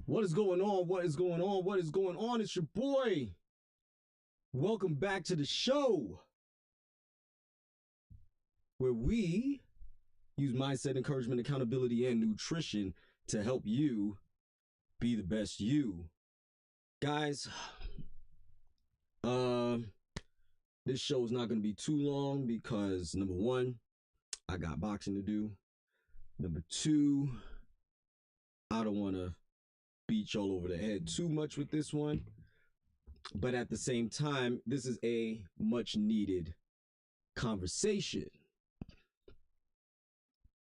What is going on? What is going on? What is going on? It's your boy. Welcome back to the show where we use mindset, encouragement, accountability, and nutrition to help you be the best you. Guys, this show is not going to be too long because number one, I got boxing to do. Number two, I don't want to beat y'all over the head too much with this one, but at the same time, this is a much needed conversation.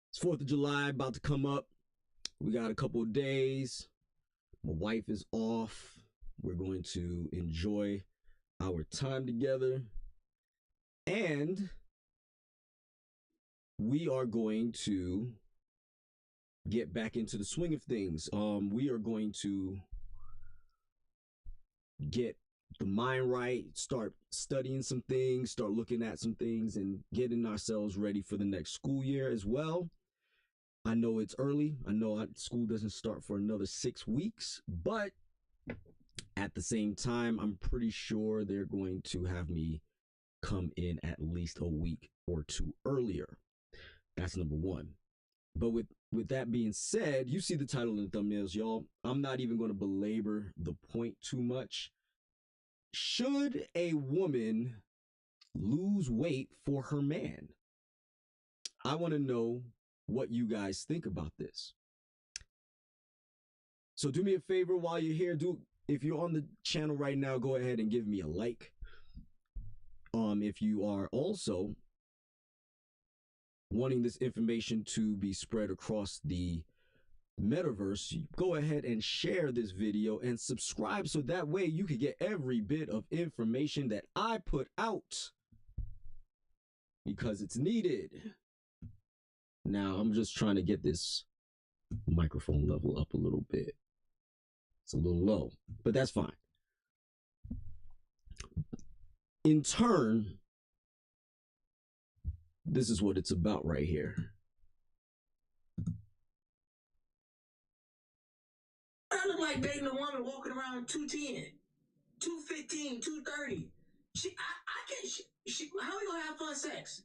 It's 4th of July about to come up. We got a couple of days. My wife is off. We're going to enjoy our time together, and we are going to get back into the swing of things. We are going to get the mind right, start studying some things, start looking at some things, and getting ourselves ready for the next school year as well. I know it's early. I know school doesn't start for another 6 weeks, but at the same time, I'm pretty sure they're going to have me come in at least a week or two earlier. That's number one. But with that being said, you see the title and the thumbnails, y'all. I'm not even going to belabor the point too much. Should a woman lose weight for her man? I want to know what you guys think about this. So do me a favor while you're here. If you're on the channel right now, go ahead and give me a like. If you are also wanting this information to be spread across the metaverse, go ahead and share this video and subscribe so that way you can get every bit of information that I put out, because it's needed. Now, I'm just trying to get this microphone level up a little bit. It's a little low, but that's fine. In turn, this is what it's about right here. I look like dating a woman walking around 210, 215, 230. How are we gonna have fun sex?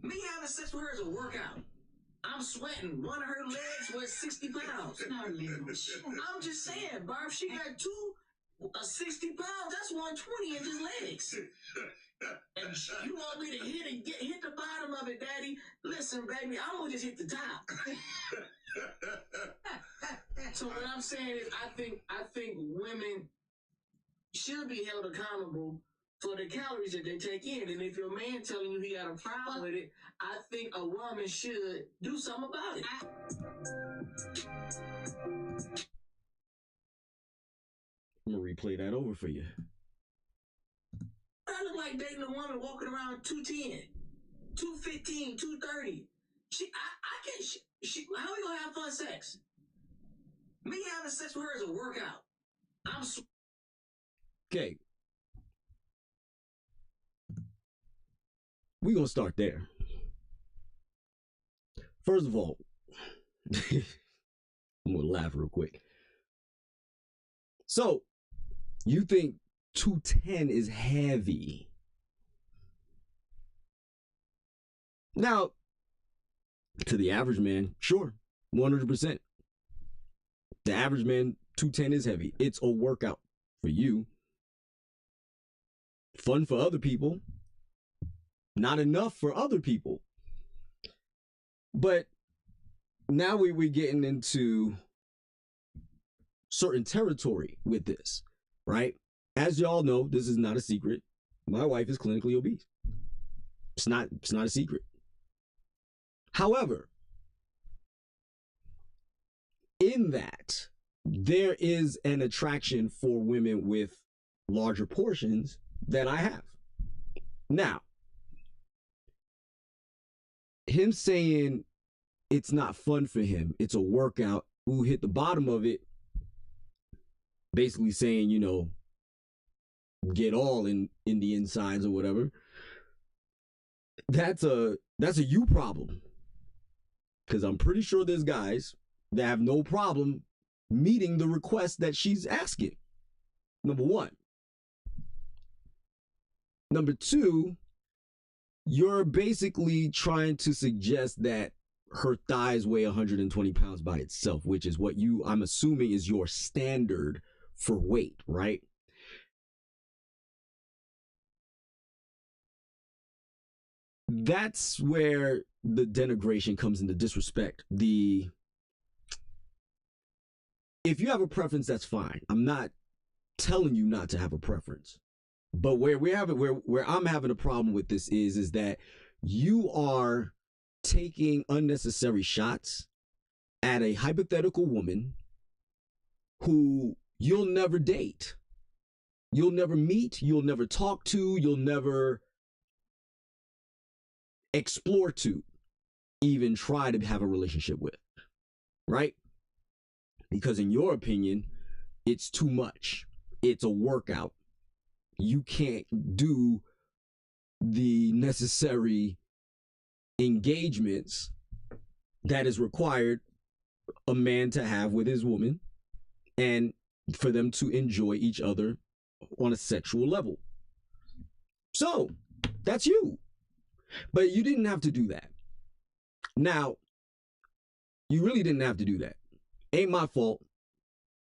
Me having sex with her is a workout. I'm sweating. One of her legs was 60 pounds. I'm just saying, Barb, she got 60 pounds. That's 120 in just legs. And you want me to hit the bottom of it, Daddy? Listen, baby, I'm gonna just hit the top. So what I'm saying is, I think women should be held accountable for the calories that they take in. And if your man telling you he got a problem with it, I think a woman should do something about it. I'm gonna replay that over for you. I look like dating a woman walking around 210, 215, 230. How are we gonna have fun sex? Me having sex with her is a workout. Okay. We're gonna start there. First of all, I'm gonna laugh real quick. So, you think 210 is heavy? Now, to the average man, sure, 100%. The average man, 210 is heavy. It's a workout for you. Fun for other people. Not enough for other people. But now we're getting into certain territory with this, right? As y'all know, this is not a secret. My wife is clinically obese. It's not a secret. However, in that, there is an attraction for women with larger portions that I have. Now, him saying it's not fun for him, it's a workout, who hit the bottom of it, basically saying, you know, get all in the insides or whatever. That's a you problem. Because I'm pretty sure there's guys that have no problem meeting the request that she's asking. Number one. Number two, you're basically trying to suggest that her thighs weigh 120 pounds by itself, which is what I'm assuming is your standard for weight, right? That's where the denigration comes into disrespect. If you have a preference, that's fine. I'm not telling you not to have a preference. But where I'm having a problem with this is that you are taking unnecessary shots at a hypothetical woman who you'll never date. You'll never meet, you'll never talk to, you'll never explore to, even try to have a relationship with, right? Because in your opinion, it's too much. It's a workout. You can't do the necessary engagements that is required a man to have with his woman and for them to enjoy each other on a sexual level. So that's you. But you didn't have to do that. Now, you really didn't have to do that. Ain't my fault.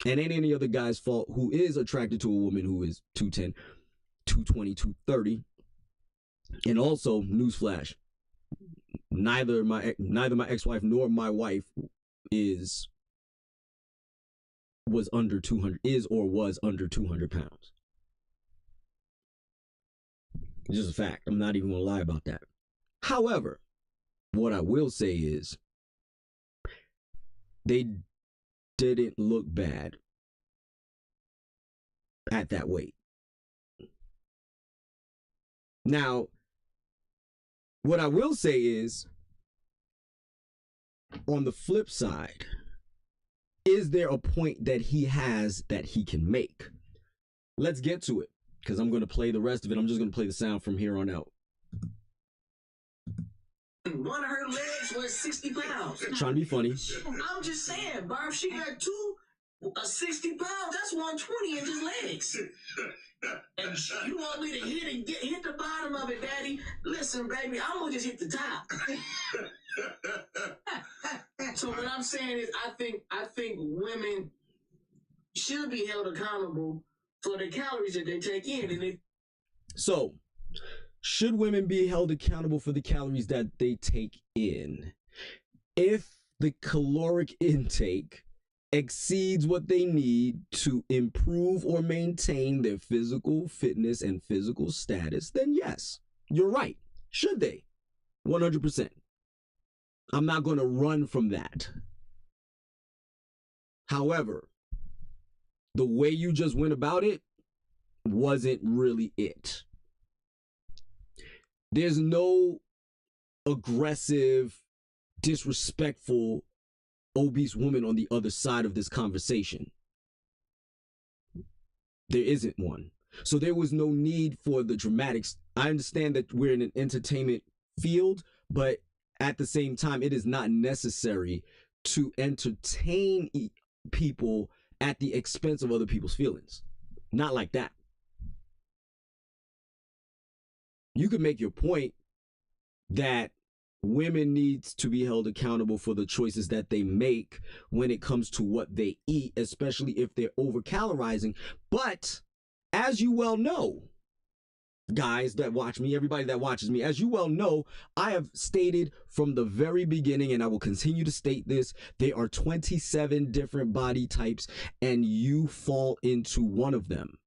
And ain't any other guy's fault who is attracted to a woman who is 210, 220, 230. And also, newsflash, neither my ex-wife nor my wife was under 200 pounds. It's just a fact. I'm not even going to lie about that. However, what I will say is they didn't look bad at that weight. Now, what I will say is, on the flip side, is there a point that he has that he can make? Let's get to it, because I'm going to play the rest of it. I'm just going to play the sound from here on out. One of her legs was 60 pounds. Trying to be funny. I'm just saying, Barb, she got 60 pounds. That's 120 in his legs. And you want me to hit the bottom of it, Daddy? Listen, baby, I'm gonna just hit the top. So what I'm saying is, I think women should be held accountable for the calories that they take in. So, should women be held accountable for the calories that they take in? If the caloric intake exceeds what they need to improve or maintain their physical fitness and physical status, then yes, you're right. Should they? 100%. I'm not going to run from that. However, the way you just went about it wasn't really it. There's no aggressive, disrespectful, obese woman on the other side of this conversation. There isn't one. So there was no need for the dramatics. I understand that we're in an entertainment field, but at the same time, it is not necessary to entertain people at the expense of other people's feelings. Not like that. You could make your point that women need to be held accountable for the choices that they make when it comes to what they eat, especially if they're over calorizing. But as you well know, guys that watch me, everybody that watches me, as you well know, I have stated from the very beginning, and I will continue to state this, there are 27 different body types, and you fall into one of them.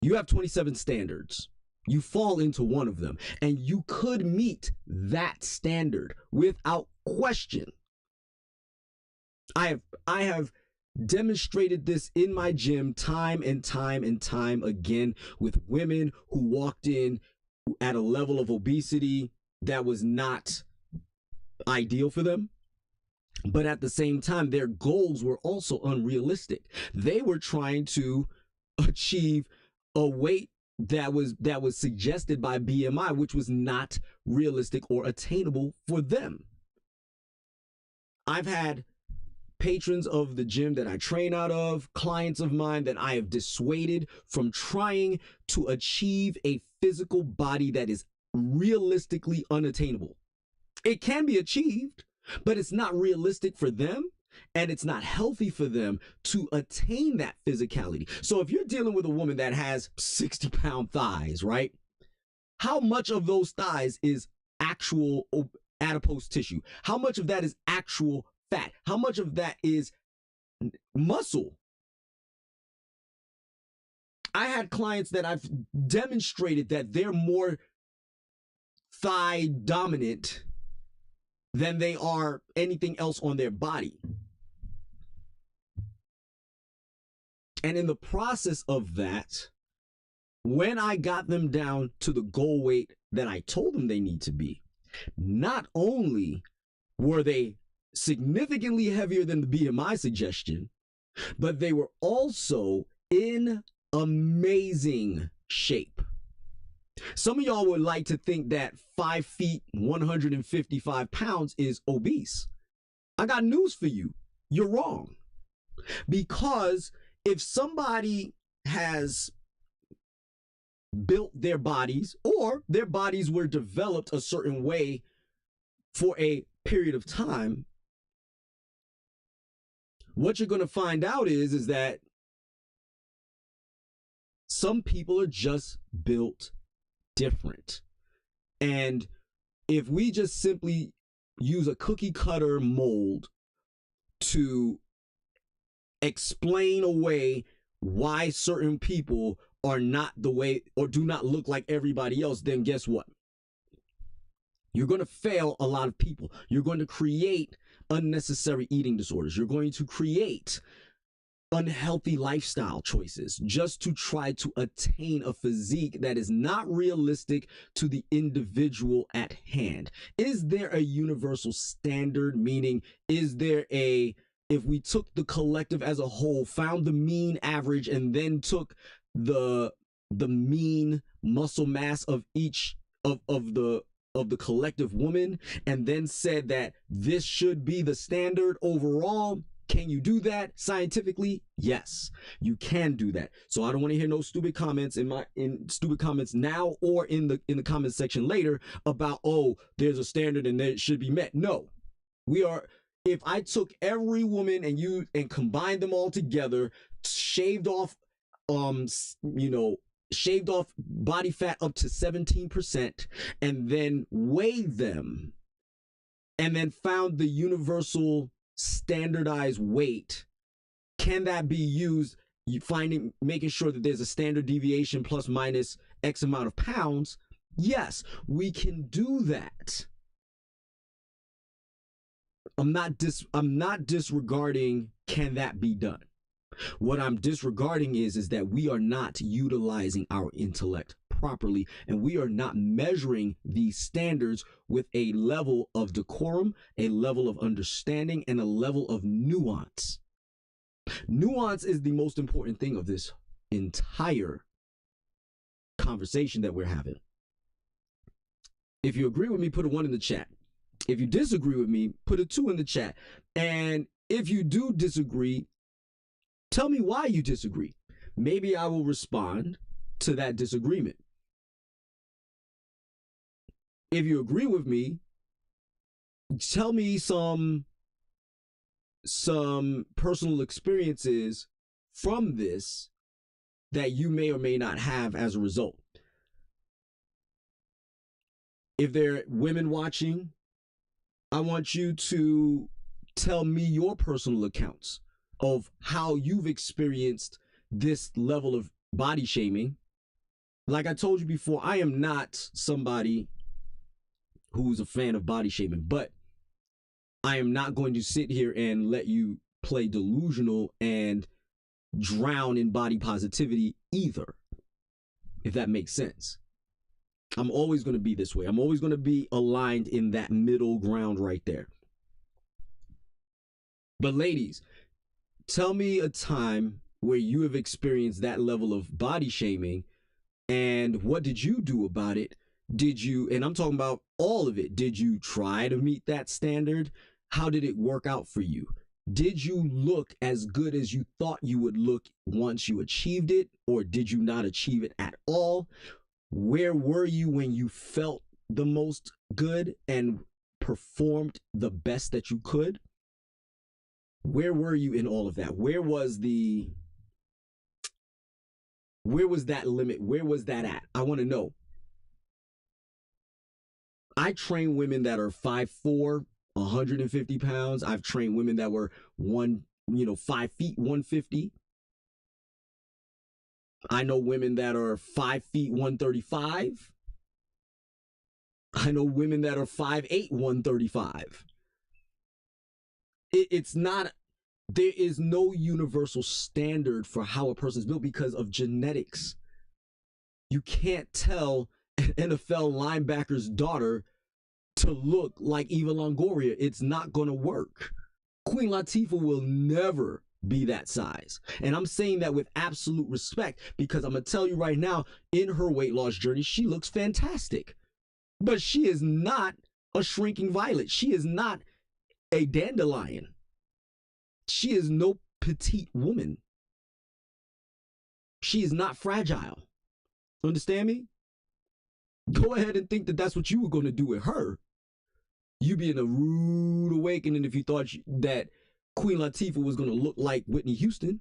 You have 27 standards. You fall into one of them, and you could meet that standard without question. I have demonstrated this in my gym time and time and time again with women who walked in at a level of obesity that was not ideal for them. But at the same time, their goals were also unrealistic. They were trying to achieve a weight that was suggested by BMI, which was not realistic or attainable for them. I've had patrons of the gym that I train out of, clients of mine that I have dissuaded from trying to achieve a physical body that is realistically unattainable. It can be achieved, but it's not realistic for them, and it's not healthy for them to attain that physicality. So if you're dealing with a woman that has 60-pound thighs, right? How much of those thighs is actual adipose tissue? How much of that is actual fat? How much of that is muscle? I had clients that I've demonstrated that they're more thigh dominant than they are anything else on their body. And in the process of that, when I got them down to the goal weight that I told them they need to be, not only were they significantly heavier than the BMI suggestion, but they were also in amazing shape. Some of y'all would like to think that 5 feet, 155 pounds is obese. I got news for you. You're wrong. Because if somebody has built their bodies, or their bodies were developed a certain way for a period of time, what you're going to find out is that some people are just built different. And if we just simply use a cookie cutter mold to explain away why certain people are not the way or do not look like everybody else, then guess what? You're going to fail a lot of people. You're going to create unnecessary eating disorders. You're going to create unhealthy lifestyle choices just to try to attain a physique that is not realistic to the individual at hand. Is there a universal standard? Meaning, is there if we took the collective as a whole, found the mean average, and then took the mean muscle mass of each of the collective woman, and then said that this should be the standard overall? Can you do that scientifically? Yes, you can do that. So I don't want to hear no stupid comments stupid comments now or in the comment section later about, oh, there's a standard and it should be met. No, if I took every woman and combined them all together, shaved off body fat up to 17%, and then weighed them, and then found the universal standardized weight, can that be used? Making sure that there's a standard deviation plus minus X amount of pounds? Yes, we can do that. I'm not disregarding can that be done. What I'm disregarding is that we are not utilizing our intellect properly, and we are not measuring these standards with a level of decorum, a level of understanding, and a level of nuance. Nuance is the most important thing of this entire conversation that we're having. If you agree with me, put a 1 in the chat. If you disagree with me, put a 2 in the chat. And if you do disagree, tell me why you disagree. Maybe I will respond to that disagreement. if you agree with me, tell me some personal experiences from this that you may or may not have as a result. If there are women watching, I want you to tell me your personal accounts of how you've experienced this level of body shaming. Like I told you before, I am not somebody who's a fan of body shaming, but I am not going to sit here and let you play delusional and drown in body positivity either, if that makes sense. I'm always going to be this way. I'm always going to be aligned in that middle ground right there. But ladies, tell me a time where you have experienced that level of body shaming, and what did you do about it? Did you, and I'm talking about all of it, did you try to meet that standard? How did it work out for you? Did you look as good as you thought you would look once you achieved it, or did you not achieve it at all? Where were you when you felt the most good and performed the best that you could? Where were you in all of that? Where was that limit? Where was that at? I want to know. I train women that are 5'4", 150 pounds. I've trained women that were 5 feet, 150. I know women that are 5 feet, 135. I know women that are 5'8", 135. It's not, there is no universal standard for how a person's built because of genetics. You can't tell an NFL linebacker's daughter to look like Eva Longoria. It's not going to work. Queen Latifah will never be that size. And I'm saying that with absolute respect because I'm going to tell you right now, in her weight loss journey, she looks fantastic. But she is not a shrinking violet. She is not a dandelion. She is no petite woman. She is not fragile. Understand me? Go ahead and think that that's what you were going to do with her. You'd be in a rude awakening if you thought that Queen Latifah was going to look like Whitney Houston.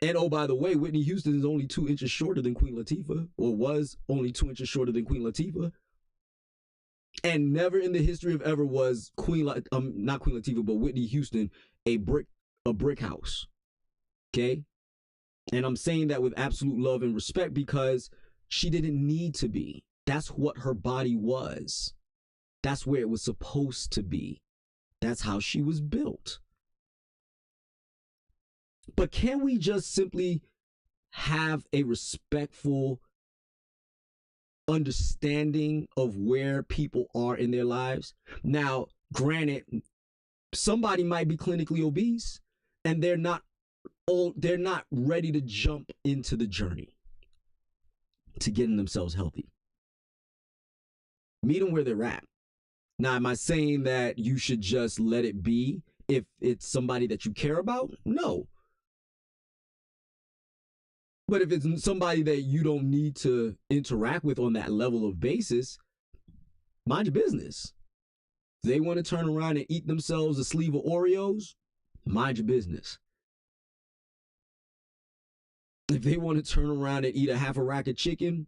And oh, by the way, Whitney Houston is only 2 inches shorter than Queen Latifah, or was only 2 inches shorter than Queen Latifah. And never in the history of ever was not Queen Latifah, but Whitney Houston a brick house. Okay? And I'm saying that with absolute love and respect because she didn't need to be. That's what her body was. That's where it was supposed to be. That's how she was built. But can we just simply have a respectful understanding of where people are in their lives? Now, granted, somebody might be clinically obese and they're not ready to jump into the journey to getting themselves healthy. Meet them where they're at. Now, am I saying that you should just let it be if it's somebody that you care about? No. But if it's somebody that you don't need to interact with on that level of basis, mind your business. If they want to turn around and eat themselves a sleeve of Oreos, mind your business. If they want to turn around and eat a half a rack of chicken,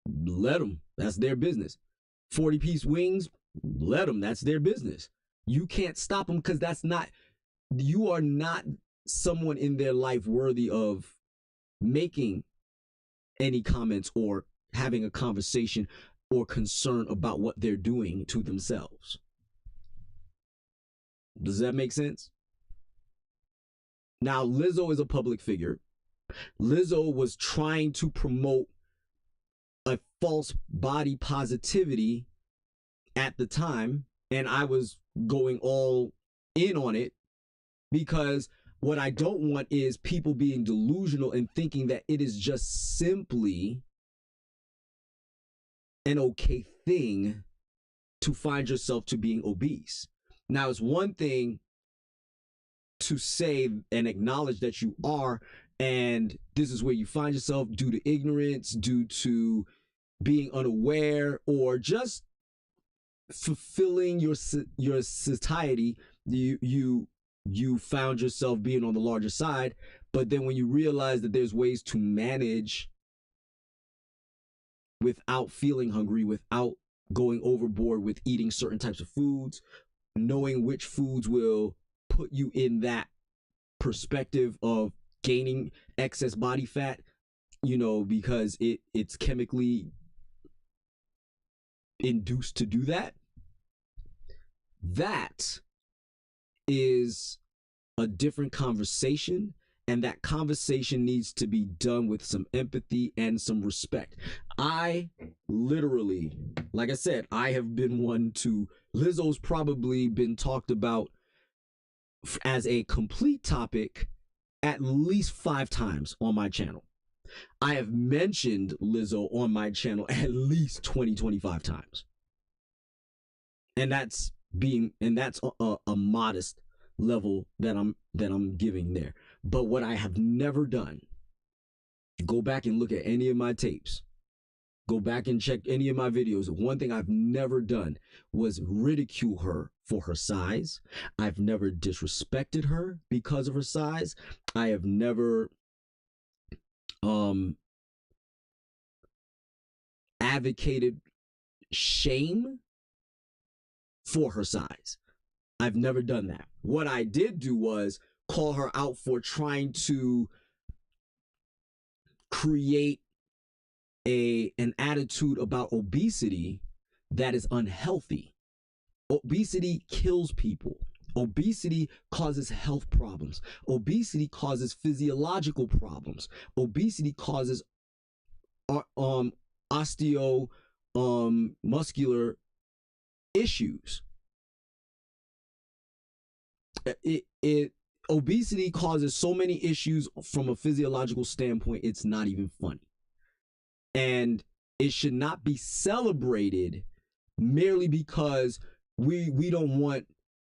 let them. That's their business. 40-piece wings, let them. That's their business. You can't stop them because you are not someone in their life worthy of making any comments or having a conversation or concern about what they're doing to themselves. Does that make sense? Now, Lizzo is a public figure. Lizzo was trying to promote a false body positivity at the time, and I was going all in on it because what I don't want is people being delusional and thinking that it is just simply an okay thing to find yourself to being obese. Now, it's one thing to say and acknowledge that you are, and this is where you find yourself due to ignorance, due to being unaware or just fulfilling your satiety, you found yourself being on the larger side. But then when you realize that there's ways to manage without feeling hungry, without going overboard with eating certain types of foods, knowing which foods will put you in that perspective of gaining excess body fat, you know, because it's chemically induced to do that. That is a different conversation, and that conversation needs to be done with some empathy and some respect. I literally, like I said, I have been one to, Lizzo's probably been talked about as a complete topic at least 5 times on my channel. I have mentioned Lizzo on my channel at least 20-25 times. And that's a modest level that I'm giving there. But what I have never done, go back and look at any of my tapes, go back and check any of my videos. One thing I've never done was ridicule her for her size. I've never disrespected her because of her size. I have never advocated shame for her size. I've never done that. What I did do was call her out for trying to create an attitude about obesity that is unhealthy. Obesity kills people. Obesity causes health problems. Obesity causes physiological problems. Obesity causes muscular issues. Obesity causes so many issues from a physiological standpoint, it's not even funny. And it should not be celebrated merely because we don't want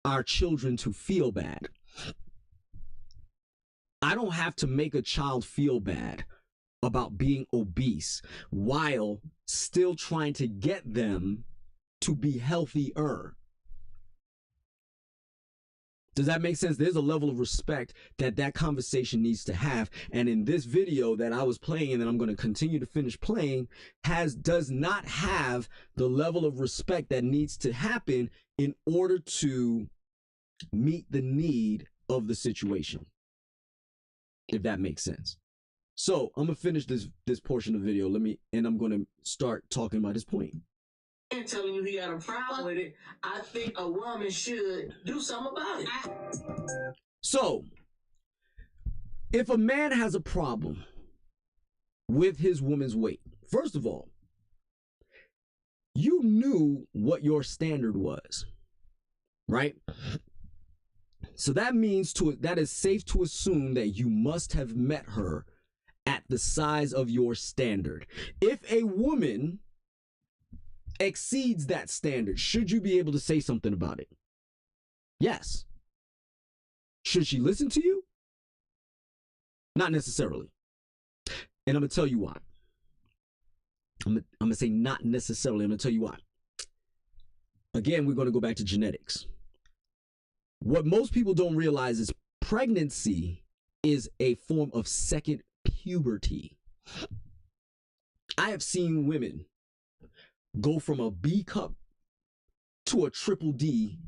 our children to feel bad. I don't have to make a child feel bad about being obese while still trying to get them to be healthier. Does that make sense? There's a level of respect that conversation needs to have. And in this video that I was playing and that I'm going to continue to finish playing does not have the level of respect that needs to happen in order to meet the need of the situation. If that makes sense. So I'm going to finish this portion of the video. And I'm going to start talking about this point. And telling you he got a problem with it, I think a woman should do something about it. So, if a man has a problem with his woman's weight, first of all, you knew what your standard was, right? So that means that is safe to assume that you must have met her at the size of your standard. If a woman exceeds that standard, should you be able to say something about it? Yes. Should she listen to you? Not necessarily. And I'm going to tell you why. I'm going to say not necessarily. I'm going to tell you why. Again, we're going to go back to genetics. What most people don't realize is pregnancy is a form of second puberty. I have seen women go from a B cup to a triple D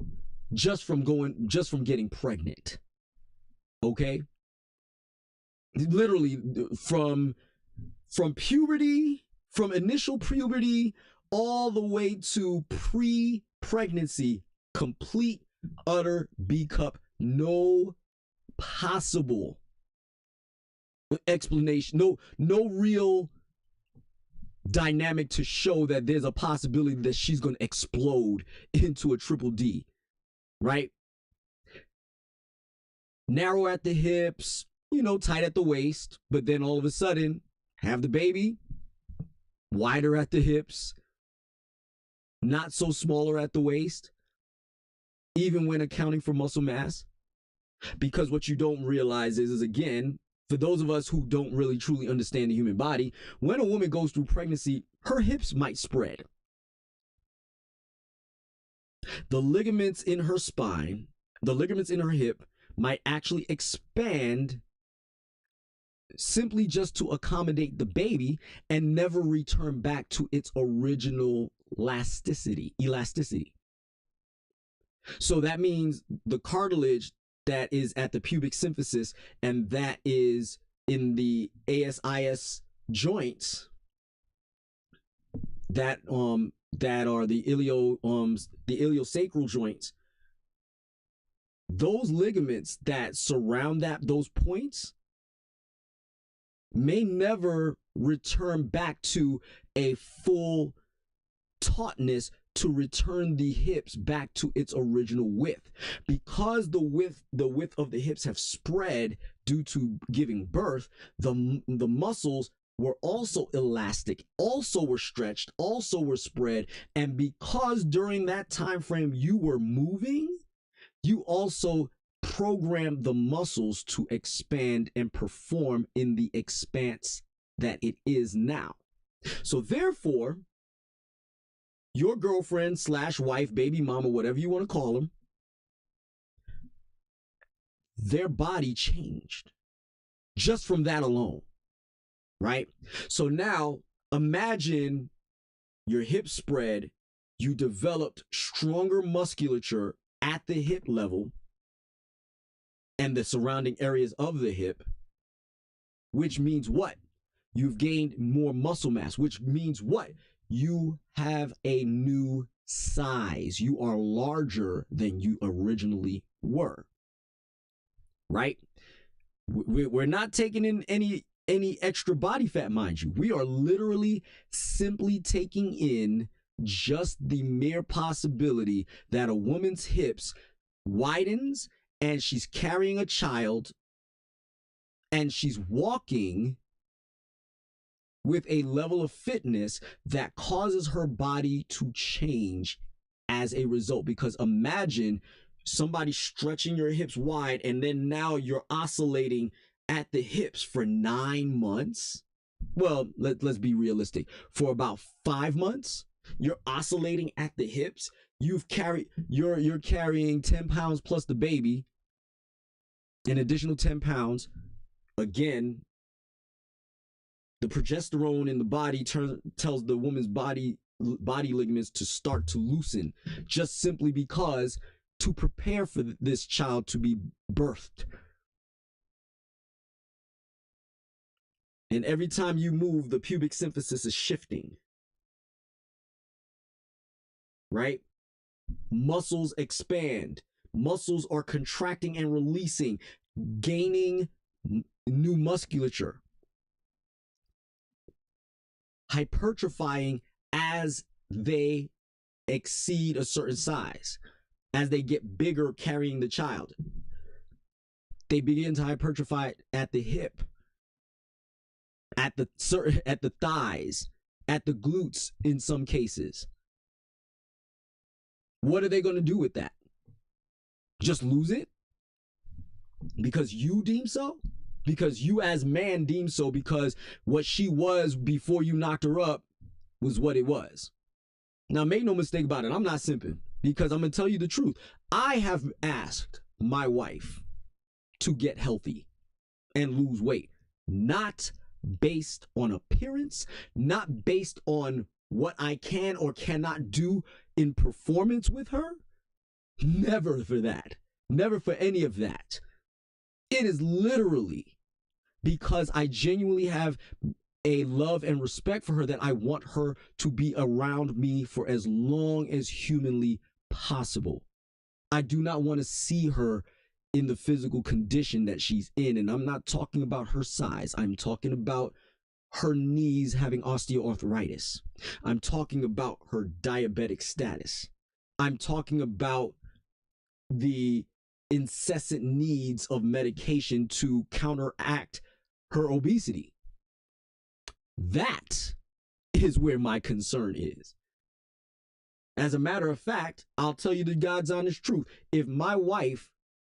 just from getting pregnant. Okay? Literally from puberty, from initial puberty all the way to pre-pregnancy, complete utter B cup, no possible explanation, no real dynamic to show that there's a possibility that she's going to explode into a triple D, right? Narrow at the hips, tight at the waist, but then all of a sudden have the baby, wider at the hips, not so smaller at the waist, even when accounting for muscle mass. Because what you don't realize is again, for those of us who don't really truly understand the human body, when a woman goes through pregnancy, her hips might spread. The ligaments in her spine, the ligaments in her hip might actually expand simply just to accommodate the baby and never return back to its original elasticity. So that means the cartilage that is at the pubic symphysis and that is in the ASIS joints that are the iliosacral joints, those ligaments that surround those points may never return back to a full tautness to return the hips back to its original width, because the width of the hips have spread due to giving birth. The muscles were also elastic, also were stretched, also were spread, and because during that time frame you were moving, you also program the muscles to expand and perform in the expanse that it is now. So therefore, your girlfriend / wife, baby mama, whatever you want to call them, their body changed just from that alone, right? So now imagine your hips spread, you developed stronger musculature at the hip level and the surrounding areas of the hip, which means what? You've gained more muscle mass, which means what? You have a new size. You are larger than you originally were, right? We're not taking in any extra body fat, mind you. We are literally simply taking in just the mere possibility that a woman's hips widens and she's carrying a child and she's walking with a level of fitness that causes her body to change as a result. Because imagine somebody stretching your hips wide and then now you're oscillating at the hips for 9 months. Well, let's be realistic. For about 5 months, you're oscillating at the hips. You're carrying 10 pounds plus the baby, an additional 10 pounds. Again, the progesterone in the body tells the woman's body ligaments to start to loosen, just simply because to prepare for this child to be birthed. And every time you move, the pubic symphysis is shifting, right? Muscles expand. Muscles are contracting and releasing, gaining new musculature, hypertrophying as they exceed a certain size. As they get bigger carrying the child, they begin to hypertrophy at the hip, at the thighs, at the glutes in some cases. What are they going to do with that? Just lose it? Because you deem so? Because you as man deem so, because what she was before you knocked her up was what it was. Now, make no mistake about it, I'm not simping, because I'm going to tell you the truth. I have asked my wife to get healthy and lose weight, not based on appearance, not based on what I can or cannot do in performance with her. Never for that. Never for any of that. It is literally because I genuinely have a love and respect for her that I want her to be around me for as long as humanly possible. I do not want to see her in the physical condition that she's in. And I'm not talking about her size. I'm talking about her knees having osteoarthritis. I'm talking about her diabetic status. I'm talking about the incessant needs of medication to counteract her obesity. That is where my concern is. As a matter of fact, I'll tell you the God's honest truth. If my wife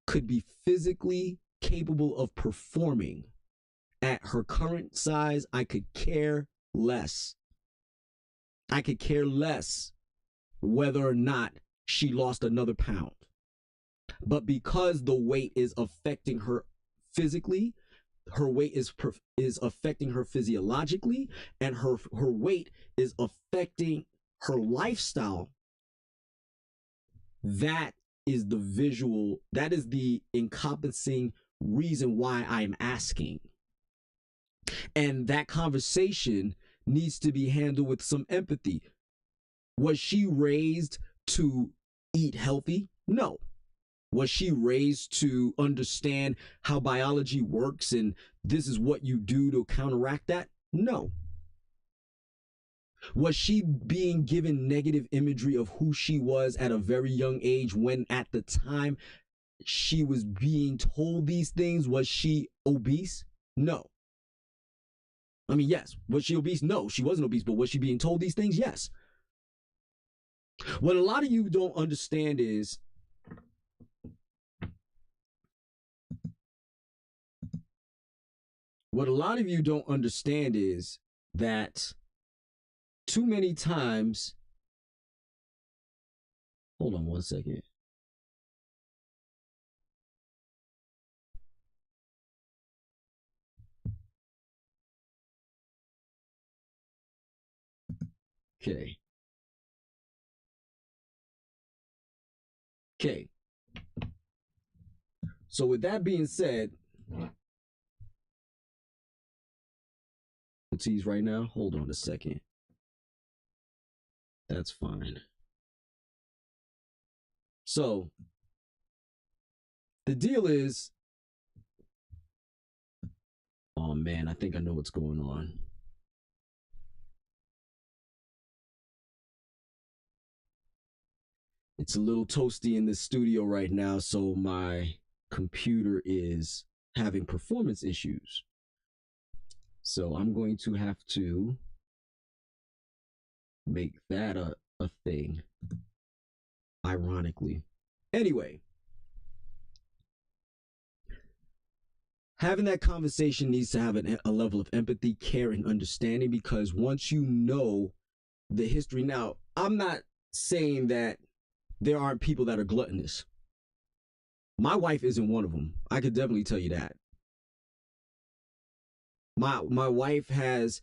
could be physically capable of performing at her current size, I could care less. I could care less whether or not she lost another pound. But because the weight is affecting her physically, her weight is affecting her physiologically, and her weight is affecting her lifestyle, that is the visual, that is the encompassing reason why I'm asking. And that conversation needs to be handled with some empathy. Was she raised to eat healthy? No. Was she raised to understand how biology works and this is what you do to counteract that? No. Was she being given negative imagery of who she was at a very young age when at the time she was being told these things? Was she obese? No. I mean, yes. Was she obese? No, she wasn't obese, but was she being told these things? Yes. What a lot of you don't understand is that too many times, hold on one second. Okay. So with that being said, tease right now. Hold on a second. That's fine. So the deal is, oh man, I think I know what's going on. It's a little toasty in the studio right now, so my computer is having performance issues. So I'm going to have to make that a thing, ironically. Anyway, having that conversation needs to have a level of empathy, care, and understanding, because once you know the history, now, I'm not saying that there aren't people that are gluttonous. My wife isn't one of them. I could definitely tell you that. My wife has,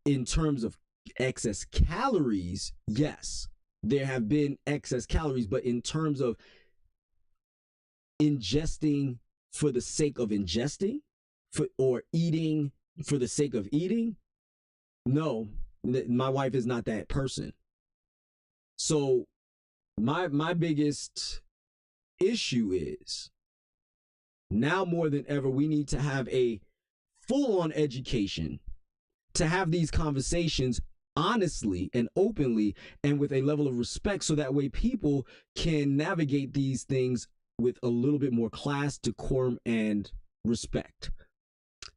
in terms of excess calories, yes, there have been excess calories, but in terms of ingesting for the sake of ingesting, or eating for the sake of eating, no, my wife is not that person. So my biggest issue is, now more than ever, we need to have a full-on education to have these conversations honestly and openly and with a level of respect, so that way people can navigate these things with a little bit more class, decorum, and respect.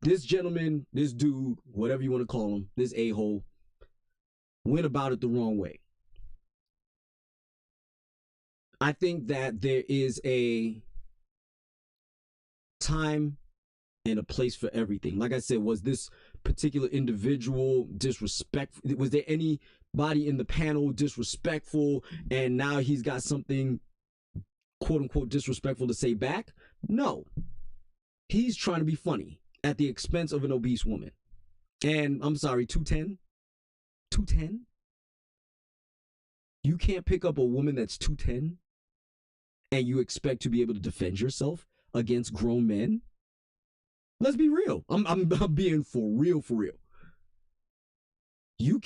This gentleman, this dude, whatever you want to call him, this a-hole, went about it the wrong way. I think that there is a time and a place for everything. Like I said, was this particular individual disrespectful? Was there anybody in the panel disrespectful and now he's got something quote unquote disrespectful to say back? No. He's trying to be funny at the expense of an obese woman. And I'm sorry, 210? 210? You can't pick up a woman that's 210 and you expect to be able to defend yourself against grown men? Let's be real. I'm being for real. You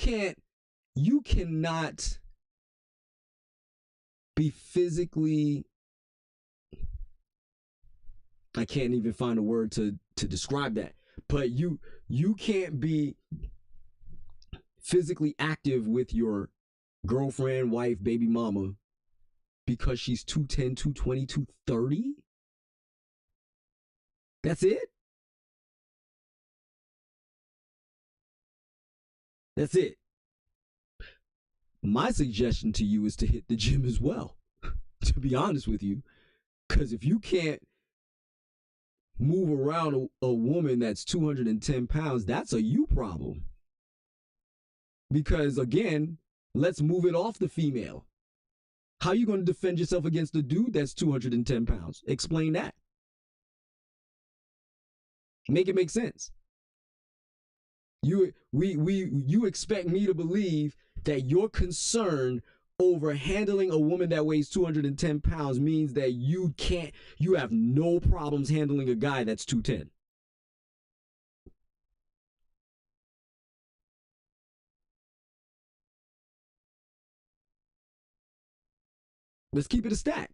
cannot be physically, I can't even find a word to describe that, but you can't be physically active with your girlfriend, wife, baby mama because she's 210, 220, 230? That's it? That's it. My suggestion to you is to hit the gym as well, to be honest with you. Because if you can't move around a woman that's 210 pounds, that's a you problem. Because again, let's move it off the female. How are you going to defend yourself against a dude that's 210 pounds? Explain that. Make it make sense. You expect me to believe that your concern over handling a woman that weighs 210 pounds means that you have no problems handling a guy that's 210. Let's keep it a stack.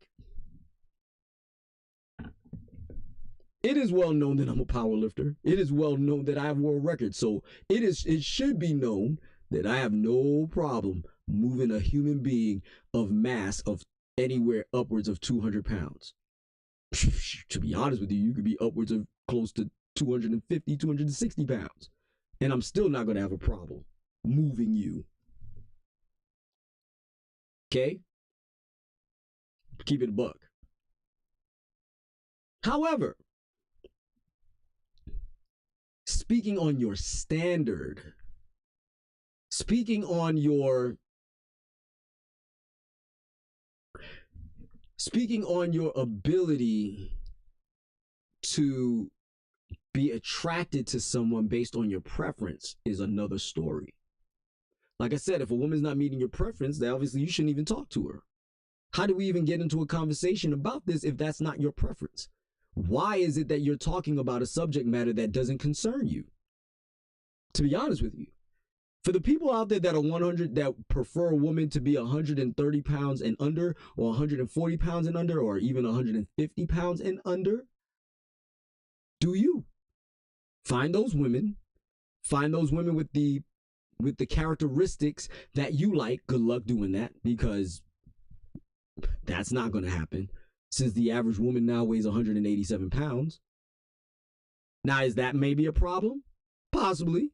It is well known that I'm a power lifter. It is well known that I have world records. So it should be known that I have no problem moving a human being of mass of anywhere upwards of 200 pounds. To be honest with you, you could be upwards of close to 250, 260 pounds. And I'm still not going to have a problem moving you. Okay? Keep it a buck. However, speaking on your standard, speaking on your ability to be attracted to someone based on your preference is another story. Like I said, if a woman's not meeting your preference, then obviously you shouldn't even talk to her. How do we even get into a conversation about this if that's not your preference? Why is it that you're talking about a subject matter that doesn't concern you? To be honest with you, for the people out there that are 100, that prefer a woman to be 130 pounds and under, or 140 pounds and under, or even 150 pounds and under, do you? Find those women with the characteristics that you like. Good luck doing that, because that's not going to happen, since the average woman now weighs 187 pounds. Now, is that maybe a problem? Possibly.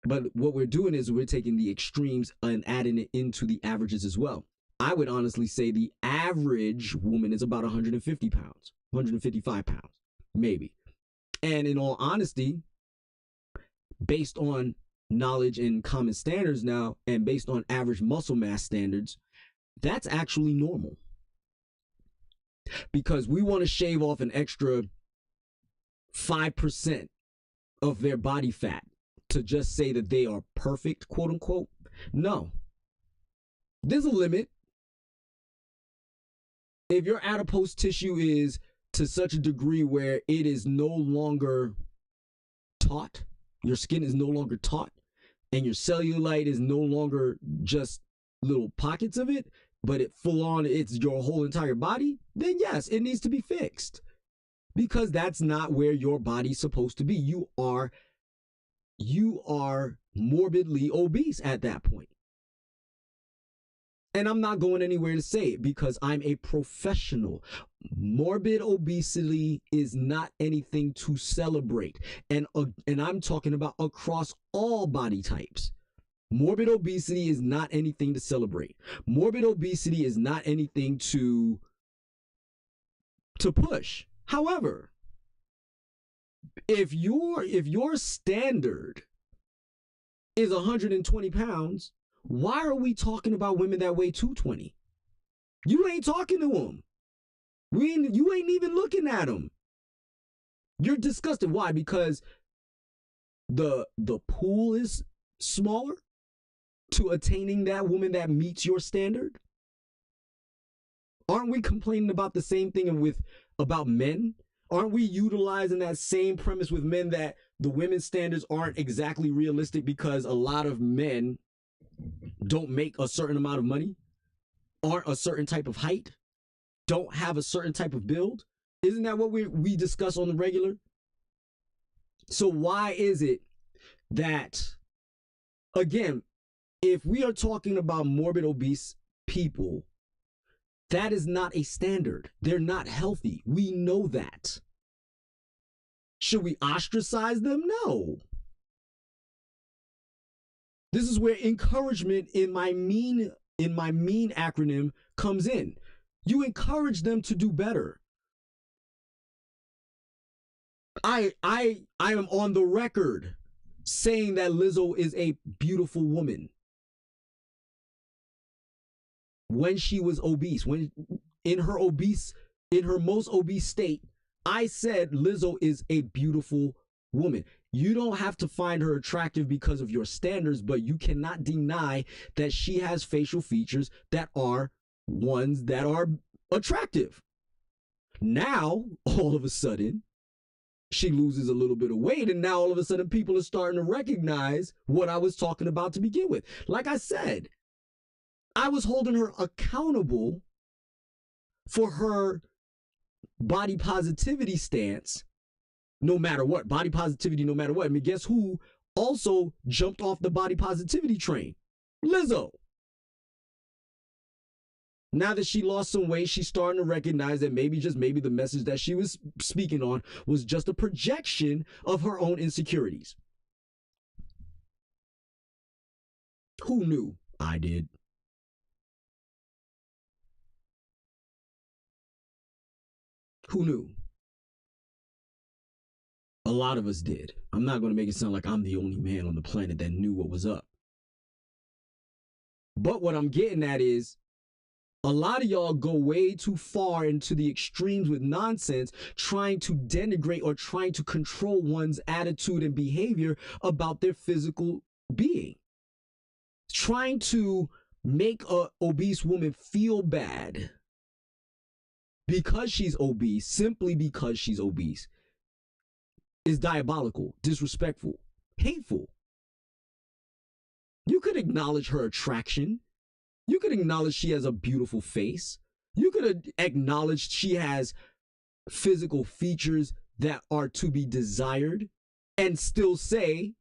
But what we're doing is we're taking the extremes and adding it into the averages as well. I would honestly say the average woman is about 150 pounds, 155 pounds, maybe. And in all honesty, based on knowledge and common standards now, and based on average muscle mass standards, that's actually normal. Because we want to shave off an extra 5% of their body fat to just say that they are perfect, quote unquote. No. There's a limit. If your adipose tissue is to such a degree where it is no longer taut, your skin is no longer taut, and your cellulite is no longer just little pockets of it, but it full on, it's your whole entire body, then yes, it needs to be fixed. Because that's not where your body's supposed to be. You are morbidly obese at that point. And I'm not going anywhere to say it, because I'm a professional. Morbid obesity is not anything to celebrate. And I'm talking about across all body types. Morbid obesity is not anything to celebrate. Morbid obesity is not anything to push. However, if your standard is 120 pounds, why are we talking about women that weigh 220? You ain't talking to them. You ain't even looking at them. You're disgusted. Why? Because the pool is smaller to attaining that woman that meets your standard? Aren't we complaining about the same thing about men? Aren't we utilizing that same premise with men, that the women's standards aren't exactly realistic because a lot of men don't make a certain amount of money, aren't a certain type of height, don't have a certain type of build? Isn't that what we discuss on the regular? So why is it that, again, if we are talking about morbid obese people, that is not a standard. They're not healthy. We know that. Should we ostracize them? No. This is where encouragement in my mean acronym comes in. You encourage them to do better. I am on the record saying that Lizzo is a beautiful woman. When she was obese, when in her most obese state, I said Lizzo is a beautiful woman. You don't have to find her attractive because of your standards, but you cannot deny that she has facial features that are ones that are attractive. Now, all of a sudden, she loses a little bit of weight, and now all of a sudden people are starting to recognize what I was talking about to begin with. Like I said, I was holding her accountable for her body positivity stance, no matter what. Body positivity, no matter what. I mean, guess who also jumped off the body positivity train? Lizzo. Now that she lost some weight, she's starting to recognize that maybe, just maybe, the message that she was speaking on was just a projection of her own insecurities. Who knew? I did. Who knew? A lot of us did. I'm not going to make it sound like I'm the only man on the planet that knew what was up. But what I'm getting at is, a lot of y'all go way too far into the extremes with nonsense, trying to denigrate or trying to control one's attitude and behavior about their physical being. Trying to make an obese woman feel bad because she's obese, simply because she's obese, is diabolical, disrespectful, hateful. You could acknowledge her attraction. You could acknowledge she has a beautiful face. You could acknowledge she has physical features that are to be desired, and still say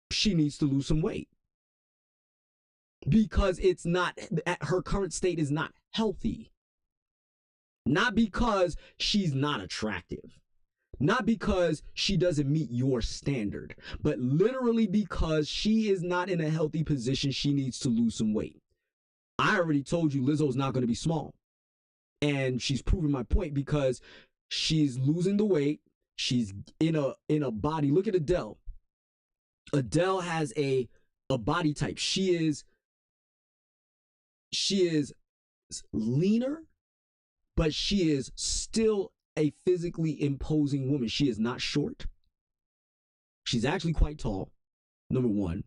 she needs to lose some weight. Because it's not, her current state is not healthy. Not because she's not attractive. Not because she doesn't meet your standard, but literally because she is not in a healthy position. She needs to lose some weight. I already told you Lizzo's not going to be small. And she's proving my point because she's losing the weight. She's in a body. Look at Adele. Adele has a body type. She is leaner, but she is still a physically imposing woman. She is not short. She's actually quite tall. Number one,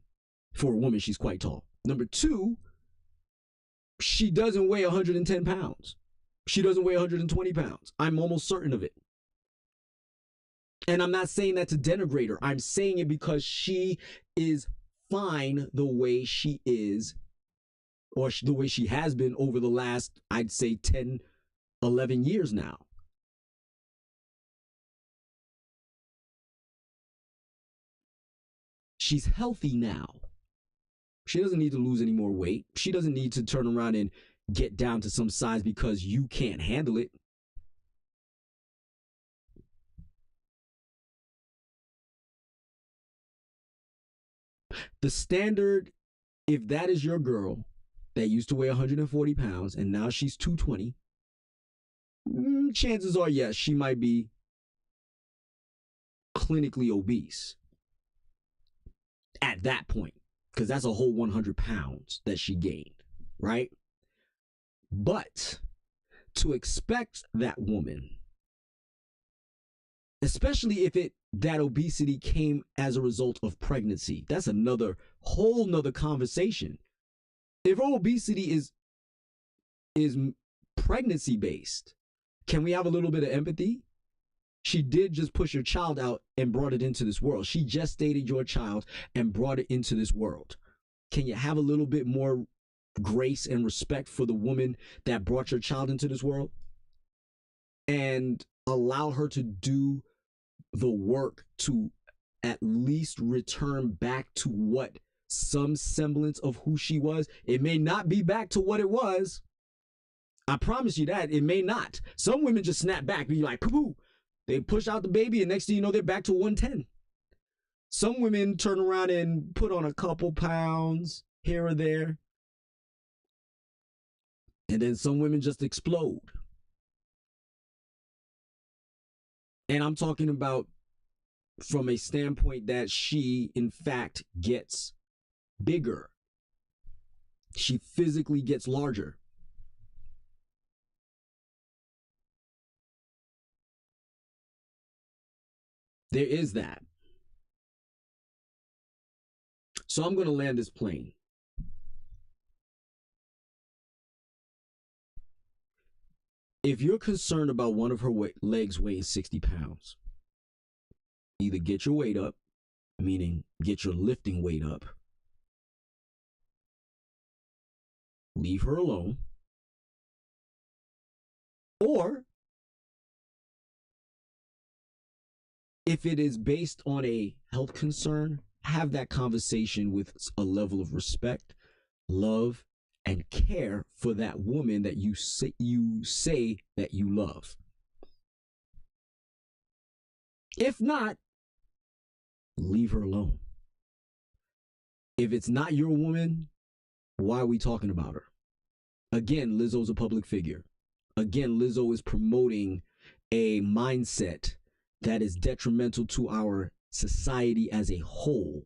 for a woman, she's quite tall. Number two, she doesn't weigh 110 pounds. She doesn't weigh 120 pounds. I'm almost certain of it. And I'm not saying that to denigrate her. I'm saying it because she is fine the way she is, or the way she has been over the last, I'd say, 10, 11 years now. She's healthy now. She doesn't need to lose any more weight. She doesn't need to turn around and get down to some size because you can't handle it. The standard, if that is your girl that used to weigh 140 pounds and now she's 220, chances are, yes, she might be clinically obese at that point, because that's a whole 100 pounds that she gained, right? But to expect that woman, especially if that obesity came as a result of pregnancy, that's another whole nother conversation. If her obesity is pregnancy based, can we have a little bit of empathy? She did just push your child out and brought it into this world. She gestated your child and brought it into this world. Can you have a little bit more grace and respect for the woman that brought your child into this world? And allow her to do the work to at least return back to what some semblance of who she was. It may not be back to what it was. I promise you that. It may not. Some women just snap back and be like, poo-poo. They push out the baby and next thing you know, they're back to 110. Some women turn around and put on a couple pounds here or there. And then some women just explode. And I'm talking about from a standpoint that she, in fact, gets bigger. She physically gets larger. There is that. So I'm going to land this plane. If you're concerned about one of her legs weighing 60 pounds, either get your weight up, meaning get your lifting weight up, leave her alone, or if it is based on a health concern, have that conversation with a level of respect, love, and care for that woman that you say that you love. If not, leave her alone. If it's not your woman, why are we talking about her? Again, Lizzo's a public figure. Again, Lizzo is promoting a mindset that is detrimental to our society as a whole.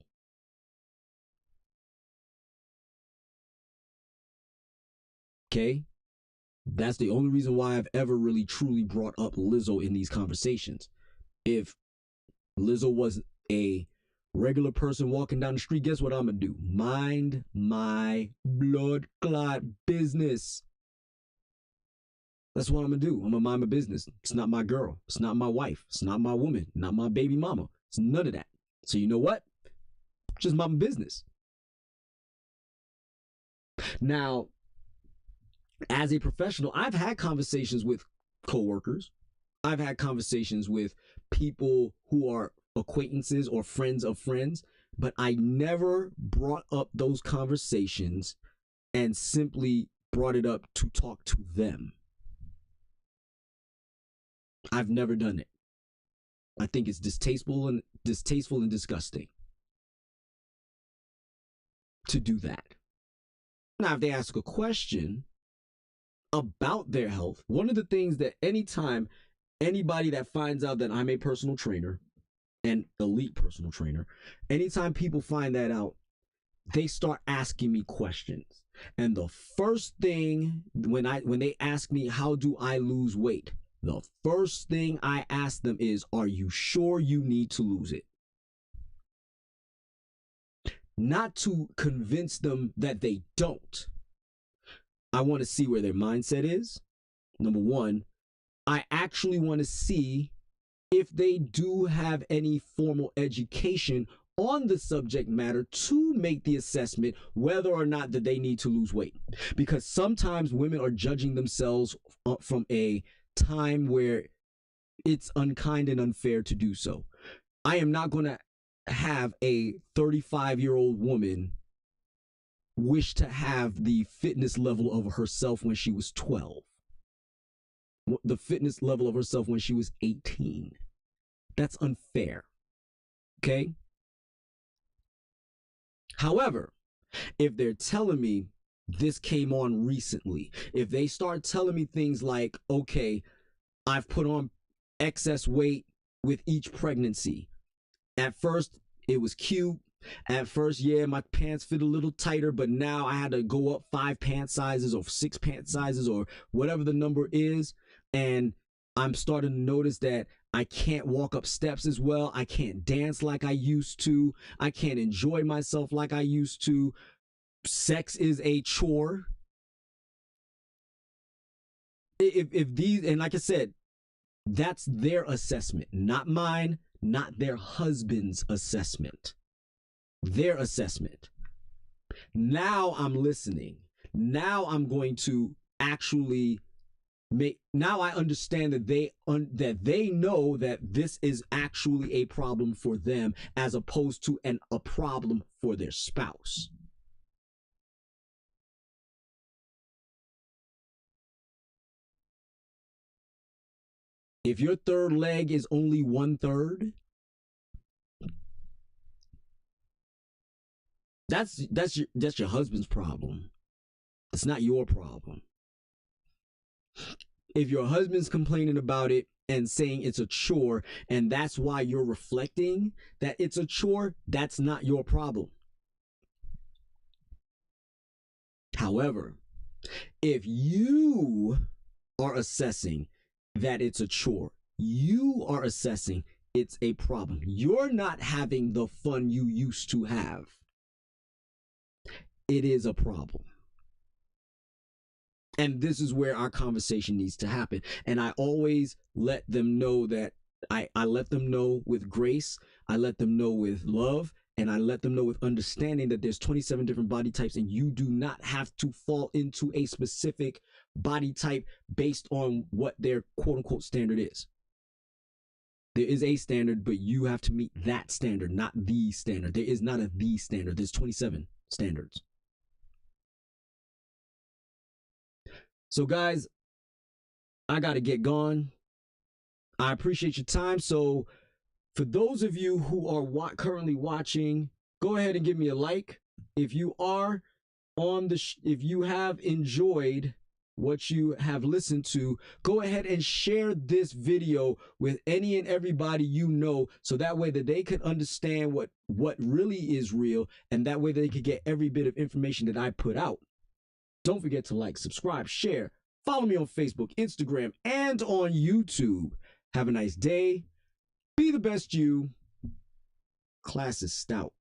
Okay? That's the only reason why I've ever really truly brought up Lizzo in these conversations. If Lizzo was a regular person walking down the street, guess what I'm gonna do? Mind my blood clot business. That's what I'm gonna do. I'm gonna mind my business. It's not my girl. It's not my wife. It's not my woman. Not my baby mama. It's none of that. So you know what? Just mind my business. Now, as a professional, I've had conversations with coworkers. I've had conversations with people who are acquaintances or friends of friends, but I never brought up those conversations and simply brought it up to talk to them. I've never done it. I think it's distasteful and disgusting to do that. Now, if they ask a question about their health, one of the things that anytime anybody that finds out that I'm a personal trainer, an elite personal trainer, anytime people find that out, they start asking me questions. And the first thing when they ask me, how do I lose weight? The first thing I ask them is, are you sure you need to lose it? Not to convince them that they don't. I want to see where their mindset is. Number one, I actually want to see if they do have any formal education on the subject matter to make the assessment whether or not that they need to lose weight. Because sometimes women are judging themselves from a time where it's unkind and unfair to do so. I am not going to have a 35-year-old woman wish to have the fitness level of herself when she was 12. The fitness level of herself when she was 18. That's unfair. Okay? However, if they're telling me this came on recently, if they start telling me things like, okay, I've put on excess weight with each pregnancy. At first, it was cute. At first, yeah, my pants fit a little tighter, but now I had to go up 5 pant sizes or 6 pant sizes or whatever the number is. And I'm starting to notice that I can't walk up steps as well. I can't dance like I used to. I can't enjoy myself like I used to. Sex is a chore. If these, and like I said, that's their assessment, not mine, not their husband's assessment. Their assessment. Now I'm listening. Now I'm going to actually now I understand that they know that this is actually a problem for them as opposed to a problem for their spouse. If your third leg is only 1/3, that's your husband's problem. It's not your problem. If your husband's complaining about it and saying it's a chore, and that's why you're reflecting that it's a chore, that's not your problem. However, if you are assessing that it's a chore, you are assessing it's a problem, you're not having the fun you used to have, it is a problem. And this is where our conversation needs to happen. And I always let them know that I let them know with grace, I let them know with love, and I let them know with understanding that there's 27 different body types, and you do not have to fall into a specific body type based on what their quote unquote standard is. There is a standard, but you have to meet that standard, not the standard. There is not a the standard. There's 27 standards. So guys, I got to get going. I appreciate your time. So for those of you who are currently watching, go ahead and give me a like. If you are on the, if you have enjoyed what you have listened to, go ahead and share this video with any and everybody you know, so that way that they can understand what really is real, and that way they can get every bit of information that I put out. Don't forget to like, subscribe, share, follow me on Facebook, Instagram, and on YouTube. Have a nice day. Be the best you. Class is Stoutt.